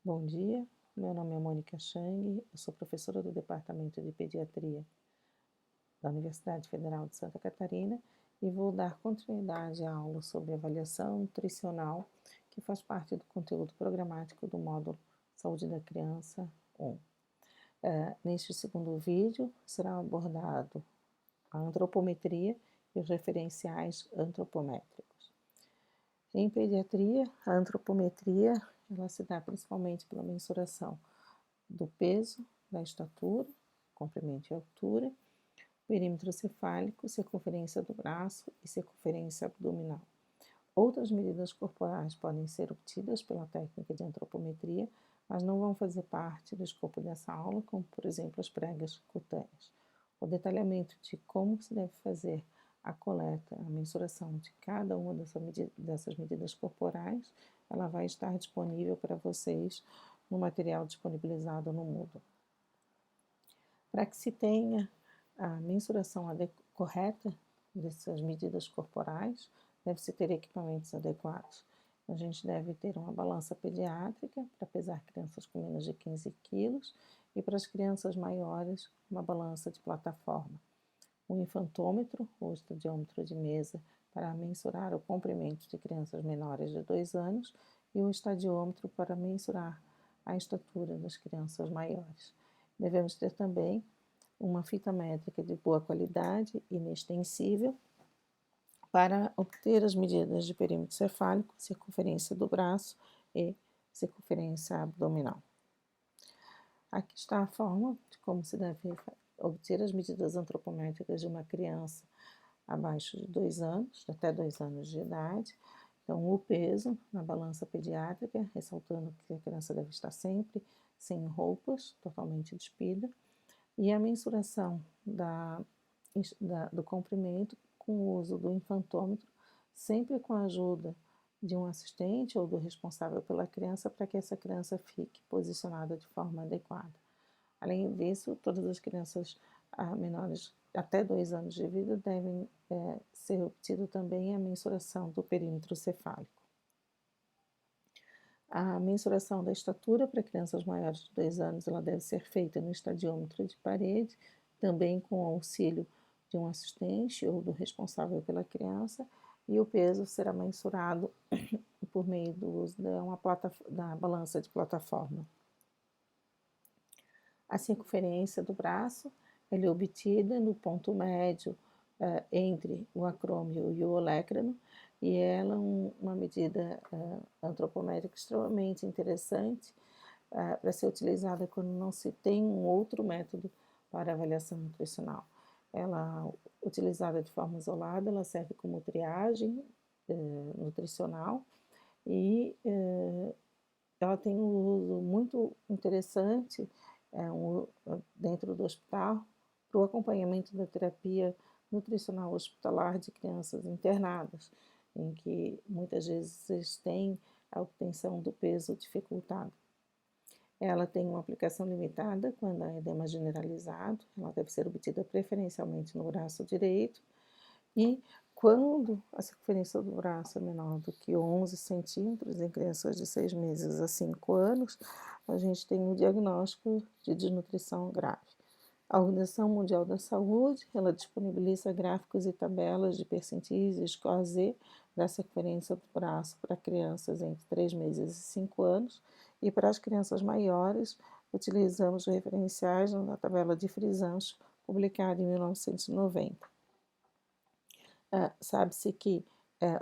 Bom dia, meu nome é Mônica Chang, eu sou professora do Departamento de Pediatria da Universidade Federal de Santa Catarina e vou dar continuidade à aula sobre avaliação nutricional, que faz parte do conteúdo programático do módulo Saúde da Criança 1. Neste segundo vídeo será abordado a antropometria e os referenciais antropométricos. Em pediatria, a antropometria ela se dá principalmente pela mensuração do peso, da estatura, comprimento e altura, perímetro cefálico, circunferência do braço e circunferência abdominal. Outras medidas corporais podem ser obtidas pela técnica de antropometria, mas não vão fazer parte do escopo dessa aula, como, por exemplo, as pregas cutâneas. O detalhamento de como se deve fazer a coleta, a mensuração de cada uma dessas medidas corporais, ela vai estar disponível para vocês no material disponibilizado no Moodle. Para que se tenha a mensuração correta dessas medidas corporais, deve-se ter equipamentos adequados. A gente deve ter uma balança pediátrica para pesar crianças com menos de 15 quilos e para as crianças maiores, uma balança de plataforma. Um infantômetro ou estadiômetro de mesa para mensurar o comprimento de crianças menores de 2 anos e um estadiômetro para mensurar a estatura das crianças maiores. Devemos ter também uma fita métrica de boa qualidade, inextensível, para obter as medidas de perímetro cefálico, circunferência do braço e circunferência abdominal. Aqui está a forma de como se deve obter as medidas antropométricas de uma criança abaixo de 2 anos, até 2 anos de idade. Então, o peso na balança pediátrica, ressaltando que a criança deve estar sempre sem roupas, totalmente despida, e a mensuração do comprimento com o uso do infantômetro, sempre com a ajuda de um assistente ou do responsável pela criança, para que essa criança fique posicionada de forma adequada. Além disso, todas as crianças menores até 2 anos de vida devem ser obtido também a mensuração do perímetro cefálico. A mensuração da estatura para crianças maiores de 2 anos ela deve ser feita no estadiômetro de parede, também com o auxílio de um assistente ou do responsável pela criança, e o peso será mensurado por meio do uso da balança de plataforma. A circunferência do braço ela é obtida no ponto médio entre o acrômio e o olecrano, e ela é uma medida antropométrica extremamente interessante para ser utilizada quando não se tem um outro método para avaliação nutricional. Ela, utilizada de forma isolada, ela serve como triagem nutricional e ela tem um uso muito interessante dentro do hospital para o acompanhamento da terapia nutricional hospitalar de crianças internadas, em que muitas vezes tem a obtenção do peso dificultado. Ela tem uma aplicação limitada quando há edema generalizado, ela deve ser obtida preferencialmente no braço direito, e quando a circunferência do braço é menor do que 11 centímetros, em crianças de 6 meses a 5 anos, a gente tem um diagnóstico de desnutrição grave. A Organização Mundial da Saúde, ela disponibiliza gráficos e tabelas de percentis e score Z da circunferência do braço para crianças entre 3 meses e 5 anos, e para as crianças maiores, utilizamos referenciais na tabela de Frisancho, publicada em 1990. Sabe-se que,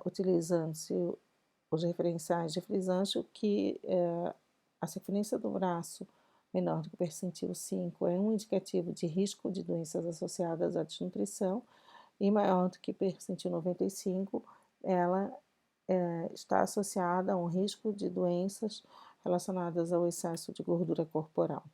utilizando-se os referenciais de Frisancho, que a circunferência do braço menor do que o percentil 5 é um indicativo de risco de doenças associadas à desnutrição, e maior do que percentil 95, ela está associada a um risco de doenças relacionadas ao excesso de gordura corporal.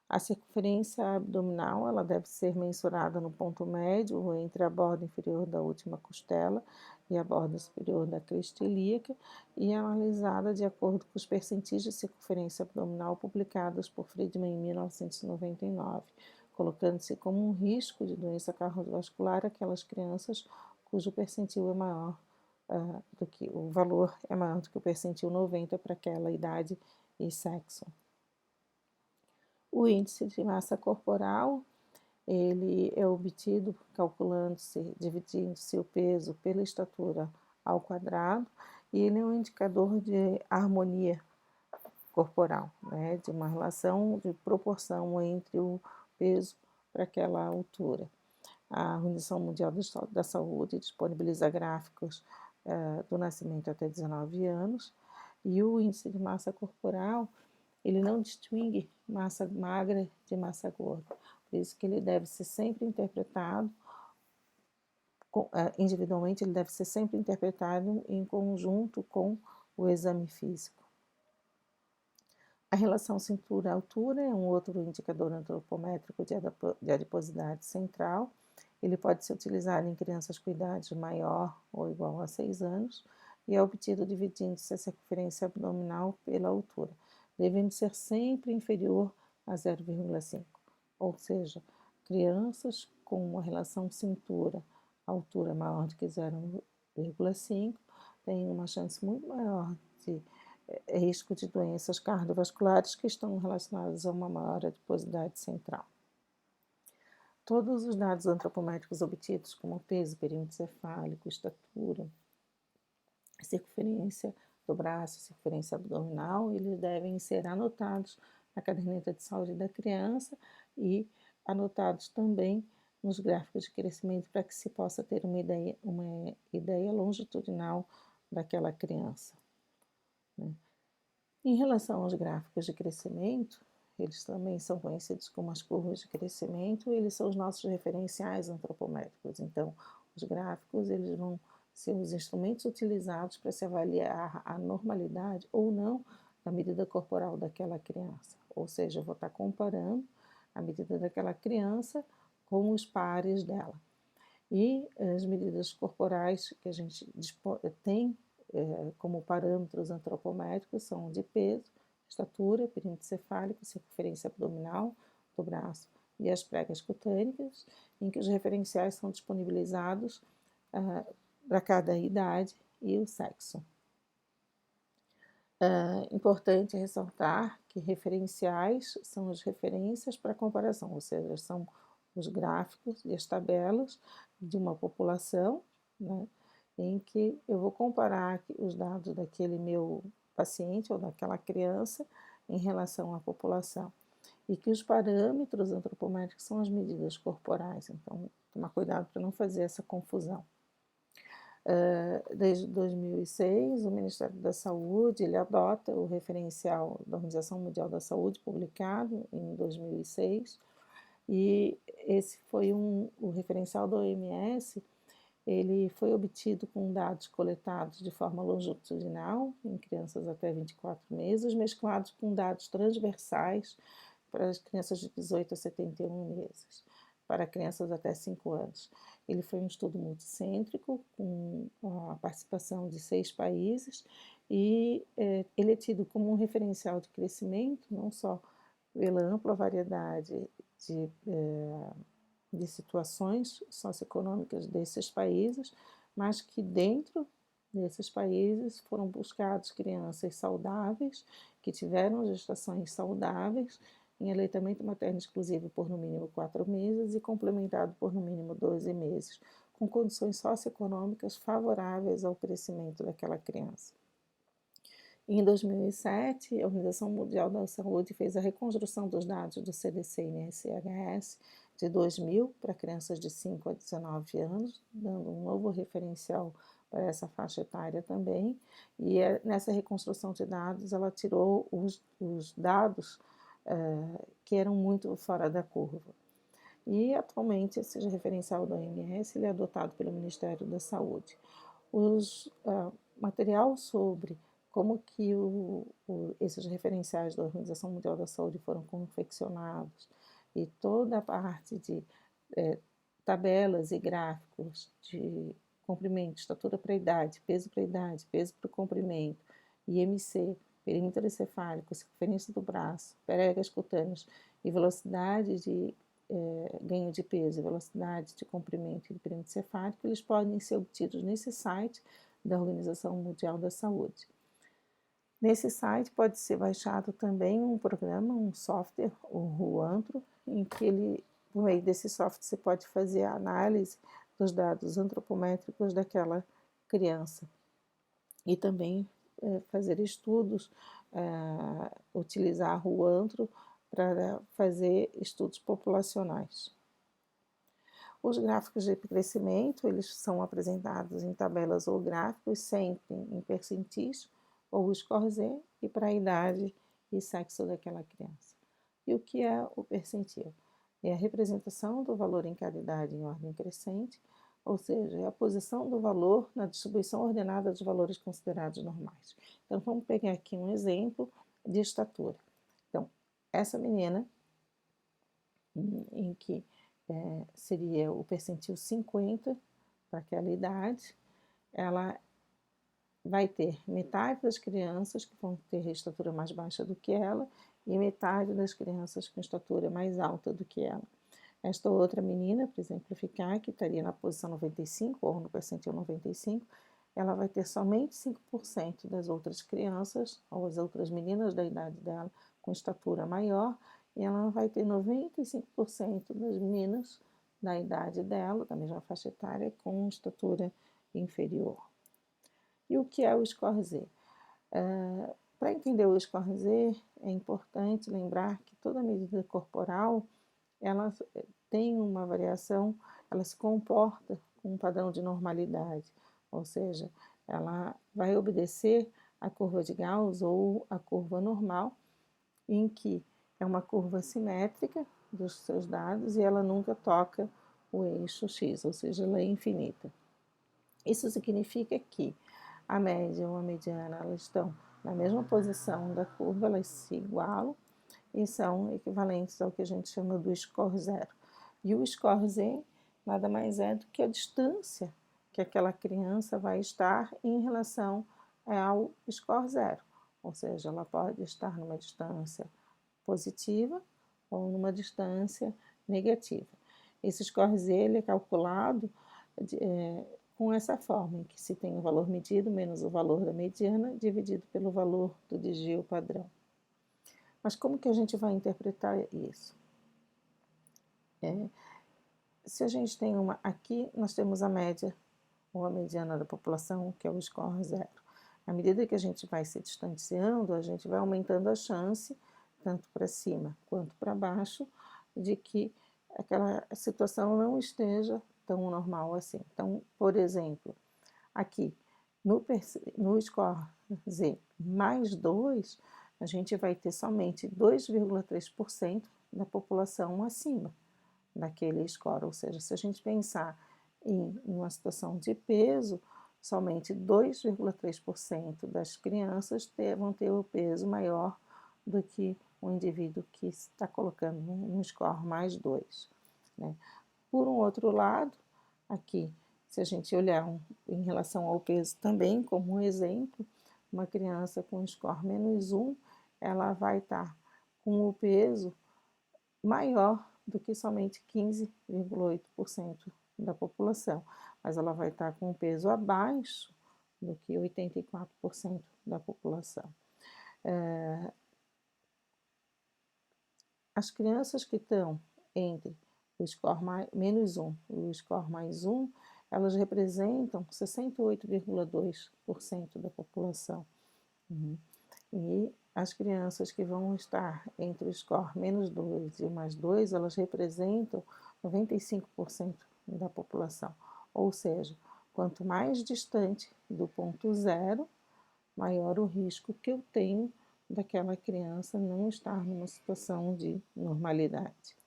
A circunferência abdominal ela deve ser mensurada no ponto médio entre a borda inferior da última costela e a borda superior da crista ilíaca e analisada de acordo com os percentis de circunferência abdominal publicados por Friedman em 1999, colocando-se como um risco de doença cardiovascular aquelas crianças cujo percentil é maior do que o valor é maior do que o percentil 90 para aquela idade e sexo. O índice de massa corporal, ele é obtido calculando-se, dividindo-se o peso pela estatura ao quadrado, e ele é um indicador de harmonia corporal, né, de uma relação de proporção entre o peso para aquela altura. A Organização Mundial da Saúde disponibiliza gráficos do nascimento até 19 anos, e o índice de massa corporal, ele não distingue massa magra de massa gorda, por isso que ele deve ser sempre interpretado individualmente, ele deve ser sempre interpretado em conjunto com o exame físico. A relação cintura-altura é um outro indicador antropométrico de adiposidade central. Ele pode ser utilizado em crianças com idade maior ou igual a 6 anos e é obtido dividindo-se a circunferência abdominal pela altura, devendo ser sempre inferior a 0,5. Ou seja, crianças com uma relação cintura-altura maior do que 0,5 têm uma chance muito maior de risco de doenças cardiovasculares que estão relacionadas a uma maior adiposidade central. Todos os dados antropométricos obtidos, como peso, perímetro cefálico, estatura, circunferência do braço, circunferência abdominal, eles devem ser anotados na caderneta de saúde da criança e anotados também nos gráficos de crescimento para que se possa ter uma ideia longitudinal daquela criança. Em relação aos gráficos de crescimento, eles também são conhecidos como as curvas de crescimento, eles são os nossos referenciais antropométricos. Então, os gráficos eles vão ser os instrumentos utilizados para se avaliar a normalidade ou não da medida corporal daquela criança. Ou seja, eu vou estar comparando a medida daquela criança com os pares dela. E as medidas corporais que a gente tem como parâmetros antropométricos são de peso, estatura, perímetro cefálico, circunferência abdominal do braço e as pregas cutâneas, em que os referenciais são disponibilizados para cada idade e o sexo. Importante ressaltar que referenciais são as referências para comparação, ou seja, são os gráficos e as tabelas de uma população, né, em que eu vou comparar os dados daquele meu paciente ou daquela criança em relação à população. E que os parâmetros antropométricos são as medidas corporais, então tomar cuidado para não fazer essa confusão. Desde 2006, o Ministério da Saúde ele adota o referencial da Organização Mundial da Saúde, publicado em 2006, e esse foi o referencial da OMS. Ele foi obtido com dados coletados de forma longitudinal, em crianças até 24 meses, mesclados com dados transversais para as crianças de 18 a 71 meses, para crianças até 5 anos. Ele foi um estudo multicêntrico, com a participação de 6 países, e ele é tido como um referencial de crescimento, não só pela ampla variedade de situações socioeconômicas desses países, mas que dentro desses países foram buscados crianças saudáveis, que tiveram gestações saudáveis, em aleitamento materno exclusivo por no mínimo 4 meses e complementado por no mínimo 12 meses, com condições socioeconômicas favoráveis ao crescimento daquela criança. Em 2007, a Organização Mundial da Saúde fez a reconstrução dos dados do CDC e NSHS de 2000 para crianças de 5 a 19 anos, dando um novo referencial para essa faixa etária também, e nessa reconstrução de dados ela tirou os dados que eram muito fora da curva. E atualmente esse referencial da OMS ele é adotado pelo Ministério da Saúde. Material sobre como que esses referenciais da Organização Mundial da Saúde foram confeccionados e toda a parte de tabelas e gráficos de comprimento, estatura para idade, peso para o comprimento, IMC, perímetro encefálico, circunferência do braço, pregas cutâneas e velocidade de ganho de peso, velocidade de comprimento e de perímetro cefálico, eles podem ser obtidos nesse site da Organização Mundial da Saúde. Nesse site pode ser baixado também um programa, um software, o Ruantro, em que por meio desse software você pode fazer a análise dos dados antropométricos daquela criança e também fazer estudos, utilizar o Ruantro para fazer estudos populacionais. Os gráficos de crescimento, eles são apresentados em tabelas ou gráficos, sempre em percentis ou score Z, e para a idade e sexo daquela criança. E o que é o percentil? É a representação do valor em cada idade em ordem crescente, ou seja, é a posição do valor na distribuição ordenada dos valores considerados normais. Então, vamos pegar aqui um exemplo de estatura. Então, essa menina, em que seria o percentil 50 para aquela idade, ela vai ter metade das crianças que vão ter estatura mais baixa do que ela e metade das crianças com estatura mais alta do que ela. Esta outra menina, para exemplificar, que estaria na posição 95 ou no percentil 95, ela vai ter somente 5% das outras crianças ou as outras meninas da idade dela com estatura maior, e ela vai ter 95% das meninas da idade dela, da mesma faixa etária, com estatura inferior. E o que é o score Z? Para entender o score Z, é importante lembrar que toda medida corporal ela tem uma variação, ela se comporta com um padrão de normalidade, ou seja, ela vai obedecer a curva de Gauss ou a curva normal, em que é uma curva simétrica dos seus dados e ela nunca toca o eixo X, ou seja, ela é infinita. Isso significa que a média ou a mediana, elas estão na mesma posição da curva, elas se igualam e são equivalentes ao que a gente chama do score zero. E o score Z nada mais é do que a distância que aquela criança vai estar em relação ao score zero. Ou seja, ela pode estar numa distância positiva ou numa distância negativa. Esse score Z ele é calculado com essa forma, em que se tem o valor medido menos o valor da mediana dividido pelo valor do desvio padrão. Mas como que a gente vai interpretar isso? Se a gente tem aqui nós temos a média ou a mediana da população, que é o score zero. À medida que a gente vai se distanciando, a gente vai aumentando a chance, tanto para cima quanto para baixo, de que aquela situação não esteja tão normal assim. Então, por exemplo, aqui no score Z mais 2, a gente vai ter somente 2,3% da população acima daquele score. Ou seja, se a gente pensar em uma situação de peso, somente 2,3% das crianças vão ter o peso maior do que o indivíduo que está colocando no score mais 2. Né? Por um outro lado, aqui, se a gente olhar em relação ao peso também, como um exemplo, uma criança com score menos 1, ela vai estar com o peso maior do que somente 15,8% da população, mas ela vai estar com um peso abaixo do que 84% da população. As crianças que estão entre o score menos 1 e o score mais 1, elas representam 68,2% da população. E as crianças que vão estar entre o score menos 2 e o mais 2, elas representam 95% da população. Ou seja, quanto mais distante do ponto zero, maior o risco que eu tenho daquela criança não estar numa situação de normalidade.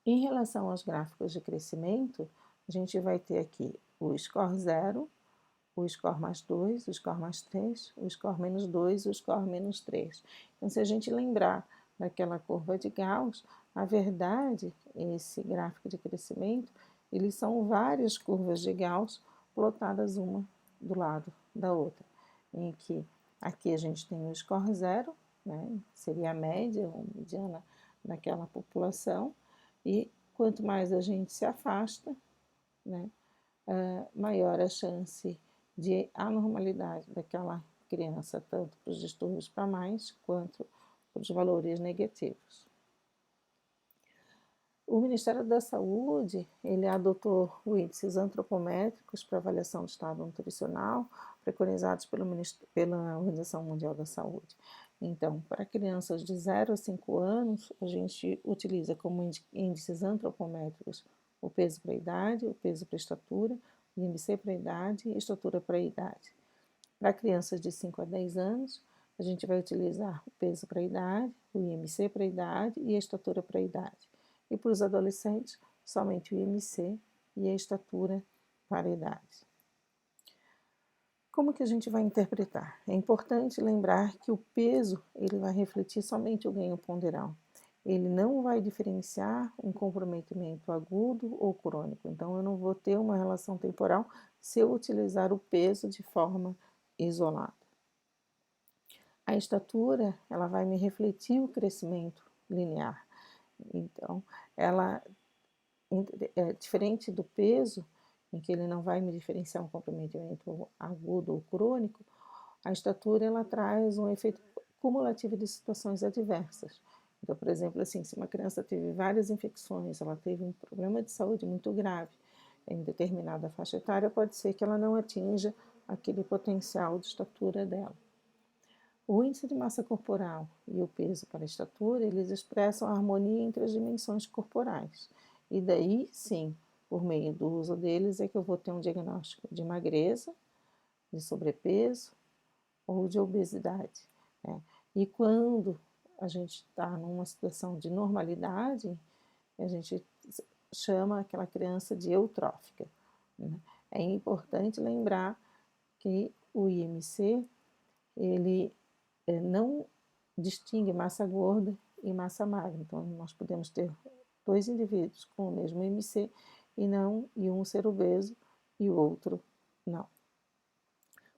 Em relação aos gráficos de crescimento, a gente vai ter aqui o score 0, o score mais 2, o score mais 3, o score menos 2 e o score menos 3. Então, se a gente lembrar daquela curva de Gauss, na verdade, esse gráfico de crescimento, eles são várias curvas de Gauss plotadas uma do lado da outra, em que aqui a gente tem o score 0, né, seria a média ou mediana daquela população, e quanto mais a gente se afasta, né, maior a chance de anormalidade daquela criança, tanto para os distúrbios para mais quanto para os valores negativos. O Ministério da Saúde, ele adotou os índices antropométricos para avaliação do estado nutricional, preconizados pela Organização Mundial da Saúde. Então, para crianças de 0 a 5 anos, a gente utiliza como índices antropométricos o peso para a idade, o peso para a estatura, o IMC para a idade e a estatura para a idade. Para crianças de 5 a 10 anos, a gente vai utilizar o peso para a idade, o IMC para a idade e a estatura para a idade. E para os adolescentes, somente o IMC e a estatura para a idade. Como que a gente vai interpretar? É importante lembrar que o peso ele vai refletir somente o ganho ponderal. Ele não vai diferenciar um comprometimento agudo ou crônico. Então, eu não vou ter uma relação temporal se eu utilizar o peso de forma isolada. A estatura, ela vai me refletir o crescimento linear. Então, ela é diferente do peso, em que ele não vai me diferenciar um comprometimento agudo ou crônico. A estatura ela traz um efeito cumulativo de situações adversas. Então, por exemplo, assim, se uma criança teve várias infecções, ela teve um problema de saúde muito grave em determinada faixa etária, pode ser que ela não atinja aquele potencial de estatura dela. O índice de massa corporal e o peso para a estatura, eles expressam a harmonia entre as dimensões corporais. E daí, sim, por meio do uso deles é que eu vou ter um diagnóstico de magreza, de sobrepeso ou de obesidade, né? E quando a gente está numa situação de normalidade, a gente chama aquela criança de eutrófica, né? É importante lembrar que o IMC, ele não distingue massa gorda e massa magra. Então, nós podemos ter dois indivíduos com o mesmo IMC e um ser obeso e o outro não.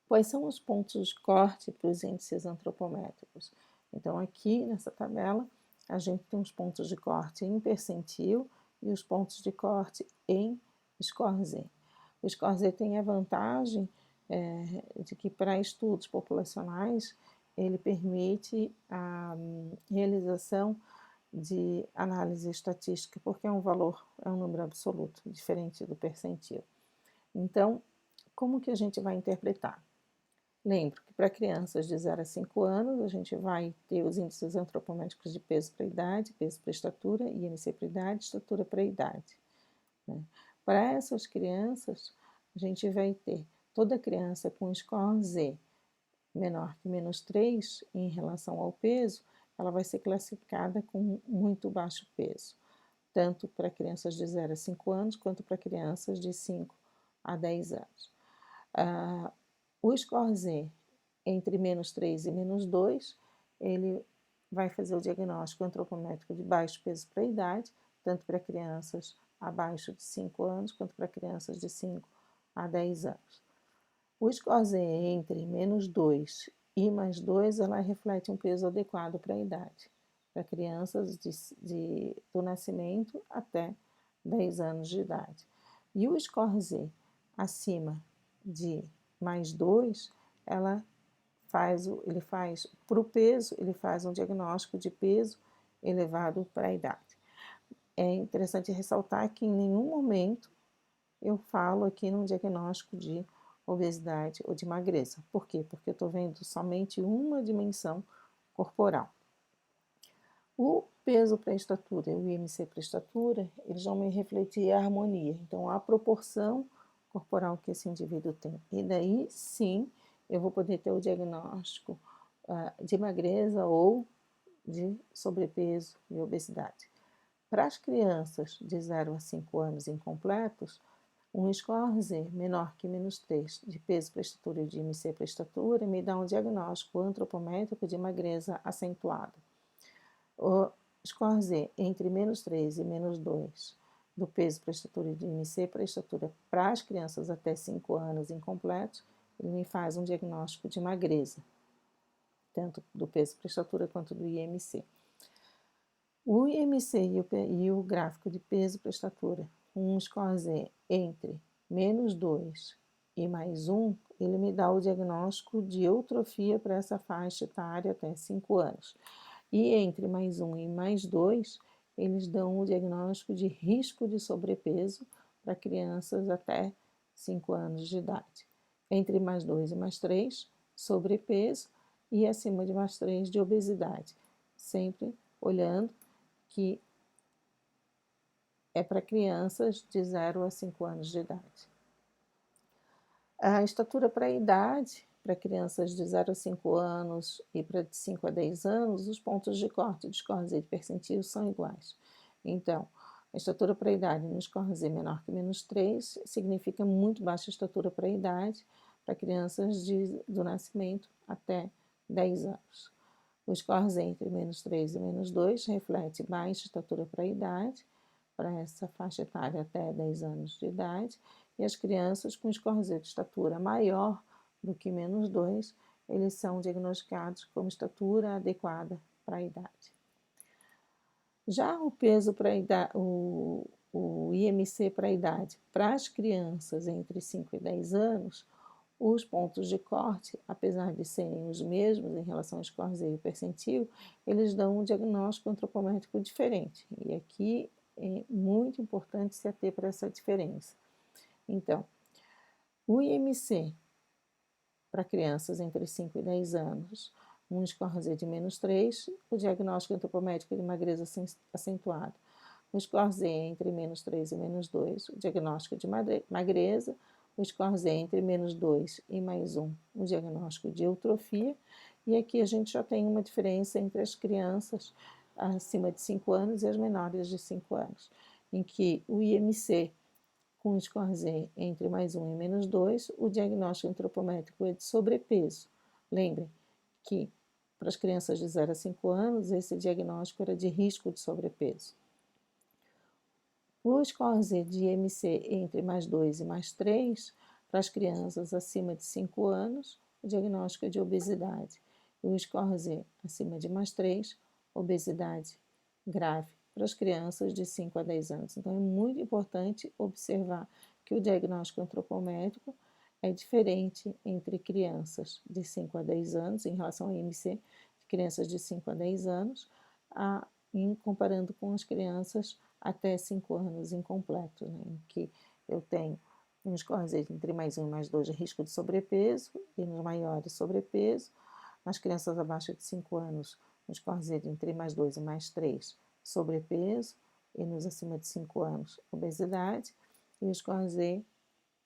Quais são os pontos de corte para os índices antropométricos? Então, aqui nessa tabela, a gente tem os pontos de corte em percentil e os pontos de corte em score Z. O score Z tem a vantagem de que para estudos populacionais ele permite a realização de análise estatística, porque é um número absoluto, diferente do percentil. Então, como que a gente vai interpretar? Lembro que para crianças de 0 a 5 anos, a gente vai ter os índices antropométricos de peso para idade, peso para estatura, IMC para idade, estatura para idade, né? Para essas crianças, a gente vai ter toda criança com score Z menor que -3 em relação ao peso, ela vai ser classificada com muito baixo peso, tanto para crianças de 0 a 5 anos, quanto para crianças de 5 a 10 anos. O score Z entre -3 e -2, ele vai fazer o diagnóstico antropométrico de baixo peso para a idade, tanto para crianças abaixo de 5 anos, quanto para crianças de 5 a 10 anos. O score Z entre -2 e +2, ela reflete um peso adequado para a idade, para crianças do nascimento até 10 anos de idade. E o score Z acima de +2, ele faz para o peso, ele faz um diagnóstico de peso elevado para a idade. É interessante ressaltar que em nenhum momento eu falo aqui num diagnóstico de obesidade ou de magreza. Por quê? Porque eu estou vendo somente uma dimensão corporal. O peso para a estatura e o IMC para a estatura, eles vão me refletir a harmonia. Então, a proporção corporal que esse indivíduo tem. E daí, sim, eu vou poder ter o diagnóstico de magreza ou de sobrepeso e obesidade. Para as crianças de 0 a 5 anos incompletos, um score Z menor que -3 de peso para estatura e de IMC para estatura me dá um diagnóstico antropométrico de magreza acentuada. O score Z entre -3 e -2 do peso para estatura e de IMC para estatura para as crianças até 5 anos incompletos, ele me faz um diagnóstico de magreza, tanto do peso para estatura quanto do IMC. O IMC e o gráfico de peso para estatura, um score Z entre -2 e +1, ele me dá o diagnóstico de eutrofia para essa faixa etária até 5 anos. E entre mais 1 e mais 2, eles dão o diagnóstico de risco de sobrepeso para crianças até 5 anos de idade. Entre mais 2 e mais 3, sobrepeso, e acima de mais 3, de obesidade. Sempre olhando que é para crianças de 0 a 5 anos de idade. A estatura para a idade, para crianças de 0 a 5 anos e para de 5 a 10 anos, os pontos de corte de score Z de percentil são iguais. Então, a estatura para a idade no score Z menor que -3 significa muito baixa estatura para a idade para crianças do nascimento até 10 anos. O score Z entre -3 e -2 reflete baixa estatura para a idade, para essa faixa etária até 10 anos de idade, e as crianças com score Z de estatura maior do que -2, eles são diagnosticados como estatura adequada para a idade. Já o peso para a idade, o IMC para a idade, para as crianças entre 5 e 10 anos, os pontos de corte, apesar de serem os mesmos em relação ao score Z e o percentil, eles dão um diagnóstico antropométrico diferente. E aqui é muito importante se ater para essa diferença. Então, o IMC para crianças entre 5 e 10 anos, um score Z de -3, o diagnóstico antropométrico de magreza acentuada. O score Z entre -3 e -2, o diagnóstico de magreza. O score Z entre -2 e +1, o diagnóstico de eutrofia. E aqui a gente já tem uma diferença entre as crianças acima de 5 anos e as menores de 5 anos, em que o IMC com score Z entre +1 e -2, o diagnóstico antropométrico é de sobrepeso. Lembrem que para as crianças de 0 a 5 anos, esse diagnóstico era de risco de sobrepeso. O score Z de IMC entre +2 e +3, para as crianças acima de 5 anos, o diagnóstico é de obesidade. E o score Z acima de +3, obesidade grave para as crianças de 5 a 10 anos. Então, é muito importante observar que o diagnóstico antropométrico é diferente entre crianças de 5 a 10 anos, em relação ao IMC, de crianças de 5 a 10 anos, comparando com as crianças até 5 anos incompletos, né, em que eu tenho um score Z entre +1 e +2 de risco de sobrepeso, e nos maiores sobrepeso. Nas crianças abaixo de 5 anos, um score Z entre +2 e +3 sobrepeso, e nos acima de 5 anos, obesidade. E o score Z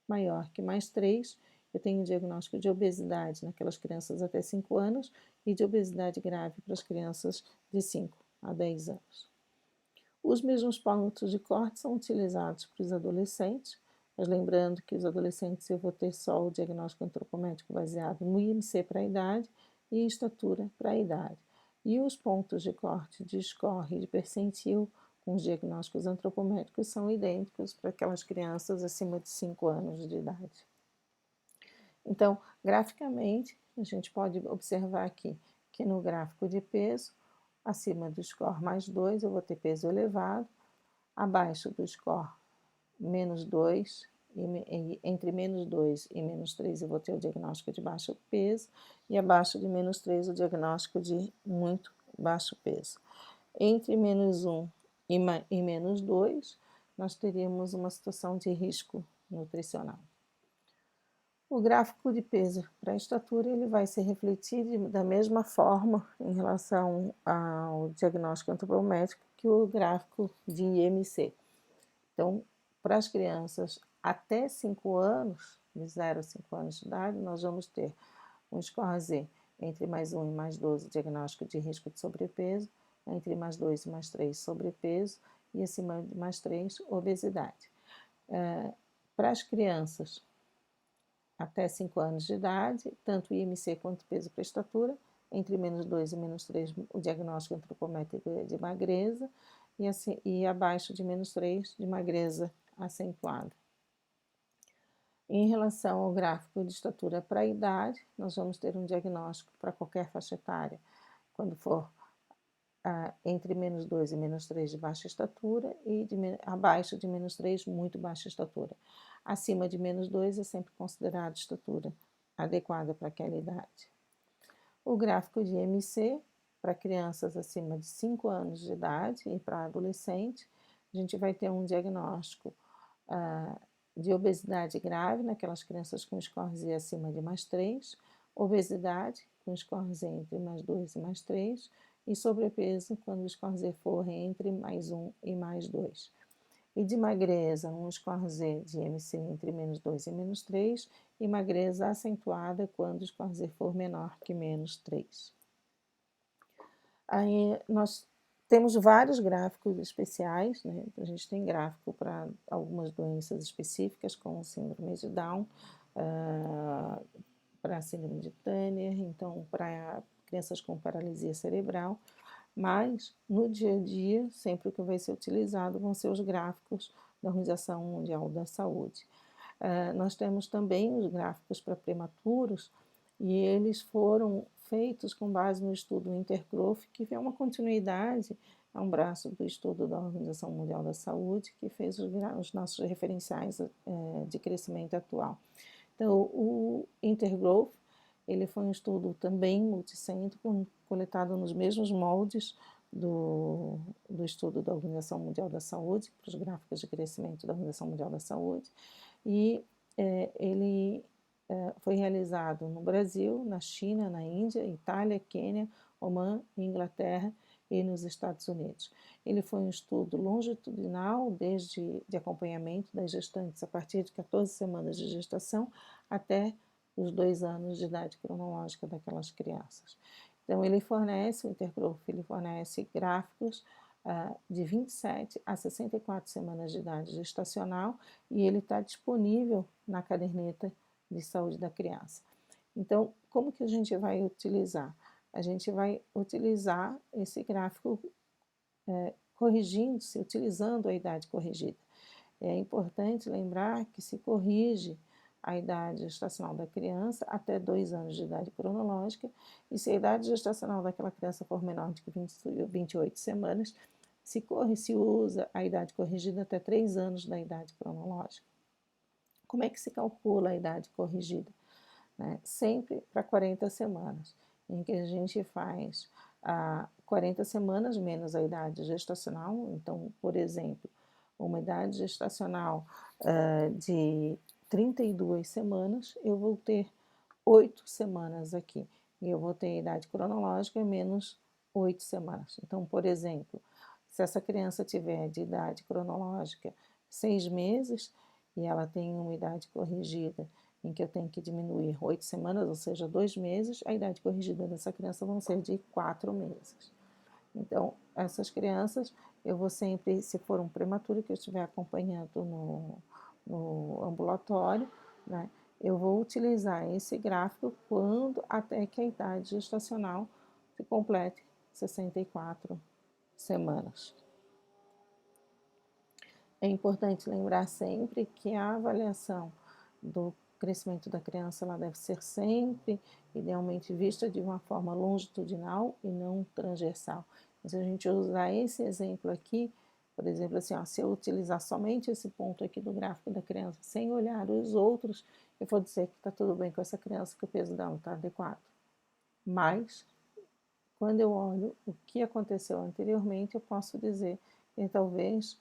maior que +3, eu tenho diagnóstico de obesidade naquelas crianças até 5 anos e de obesidade grave para as crianças de 5 a 10 anos. Os mesmos pontos de corte são utilizados para os adolescentes, mas lembrando que os adolescentes eu vou ter só o diagnóstico antropométrico baseado no IMC para a idade e estatura para a idade. E os pontos de corte de score e de percentil com os diagnósticos antropométricos são idênticos para aquelas crianças acima de 5 anos de idade. Então, graficamente, a gente pode observar aqui que no gráfico de peso, acima do score +2, eu vou ter peso elevado, abaixo do score -2, entre -2 e -3 eu vou ter o diagnóstico de baixo peso, e abaixo de -3 o diagnóstico de muito baixo peso. Entre -1 e -2, nós teríamos uma situação de risco nutricional. O gráfico de peso para a estatura ele vai se refletir da mesma forma em relação ao diagnóstico antropométrico que o gráfico de IMC. Então, para as crianças até 5 anos, de 0 a 5 anos de idade, nós vamos ter um score Z entre +1 e +12, diagnóstico de risco de sobrepeso, entre +2 e +3, sobrepeso, e acima de +3, obesidade. Para as crianças até 5 anos de idade, tanto IMC quanto peso para estatura, entre -2 e -3, o diagnóstico antropométrico é de magreza, e abaixo de -3, de magreza acentuada. Em relação ao gráfico de estatura para a idade, nós vamos ter um diagnóstico para qualquer faixa etária, quando for entre -2 e -3 de baixa estatura e abaixo de -3 muito baixa estatura. Acima de -2 é sempre considerado estatura adequada para aquela idade. O gráfico de IMC, para crianças acima de 5 anos de idade e para adolescente, a gente vai ter um diagnóstico de obesidade grave naquelas crianças com score Z acima de +3, obesidade com score Z entre +2 e +3, e sobrepeso quando o score Z for entre +1 e +2. E de magreza, um score Z de IMC entre -2 e -3, e magreza acentuada quando o score Z for menor que -3. Aí nós temos vários gráficos especiais, né? A gente tem gráfico para algumas doenças específicas, como síndrome de Down, para síndrome de Turner, então para crianças com paralisia cerebral, mas no dia a dia, sempre o que vai ser utilizado vão ser os gráficos da Organização Mundial da Saúde. Nós temos também os gráficos para prematuros, e eles foram feitos com base no estudo Intergrowth, que é uma continuidade, é um braço do estudo da Organização Mundial da Saúde, que fez os nossos referenciais de crescimento atual. Então, o Intergrowth, ele foi um estudo também multicêntrico, coletado nos mesmos moldes do estudo da Organização Mundial da Saúde, para os gráficos de crescimento da Organização Mundial da Saúde, e ele foi realizado no Brasil, na China, na Índia, Itália, Quênia, Omã, Inglaterra e nos Estados Unidos. Ele foi um estudo longitudinal, de acompanhamento das gestantes a partir de 14 semanas de gestação até os 2 anos de idade cronológica daquelas crianças. Então, ele fornece, o Intergrowth, ele fornece gráficos de 27 a 64 semanas de idade gestacional, e ele está disponível na caderneta de saúde da criança. Então, como que a gente vai utilizar? A gente vai utilizar esse gráfico corrigindo-se, utilizando a idade corrigida. É importante lembrar que se corrige a idade gestacional da criança até 2 anos de idade cronológica, e se a idade gestacional daquela criança for menor de 28 semanas, se usa a idade corrigida até 3 anos da idade cronológica. Como é que se calcula a idade corrigida? Sempre para 40 semanas, em que a gente faz 40 semanas menos a idade gestacional. Então, por exemplo, uma idade gestacional de 32 semanas, eu vou ter 8 semanas aqui, e eu vou ter a idade cronológica menos 8 semanas. Então, por exemplo, se essa criança tiver de idade cronológica 6 meses, e ela tem uma idade corrigida em que eu tenho que diminuir 8 semanas, ou seja, 2 meses, a idade corrigida dessa criança vão ser de 4 meses. Então, essas crianças, eu vou sempre, se for um prematuro que eu estiver acompanhando no ambulatório, né, eu vou utilizar esse gráfico até que a idade gestacional se complete 64 semanas. É importante lembrar sempre que a avaliação do crescimento da criança ela deve ser sempre, idealmente, vista de uma forma longitudinal e não transversal. Mas se a gente usar esse exemplo aqui, por exemplo, assim, se eu utilizar somente esse ponto aqui do gráfico da criança, sem olhar os outros, eu vou dizer que está tudo bem com essa criança, que o peso dela está adequado. Mas, quando eu olho o que aconteceu anteriormente, eu posso dizer que talvez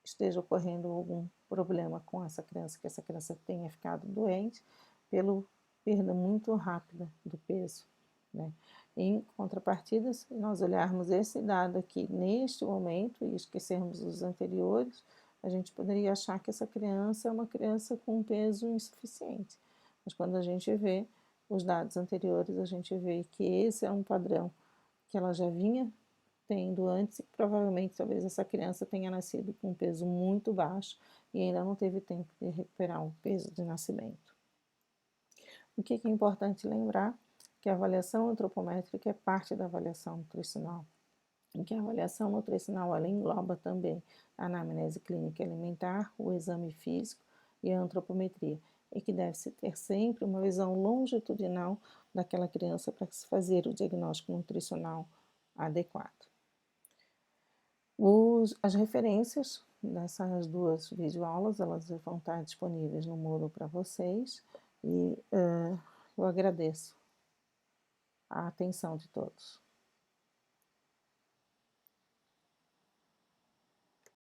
esteja ocorrendo algum problema com essa criança, que essa criança tenha ficado doente pela perda muito rápida do peso, né? Em contrapartida, se nós olharmos esse dado aqui neste momento e esquecermos os anteriores, a gente poderia achar que essa criança é uma criança com peso insuficiente. Mas quando a gente vê os dados anteriores, a gente vê que esse é um padrão que ela já vinha tendo antes, e provavelmente talvez essa criança tenha nascido com um peso muito baixo e ainda não teve tempo de recuperar o peso de nascimento. O que é importante lembrar? Que a avaliação antropométrica é parte da avaliação nutricional, em que a avaliação nutricional ela engloba também a anamnese clínica alimentar, o exame físico e a antropometria, e que deve-se ter sempre uma visão longitudinal daquela criança para se fazer o diagnóstico nutricional adequado. As referências dessas 2 videoaulas, elas vão estar disponíveis no Moodle para vocês, e Eu agradeço a atenção de todos.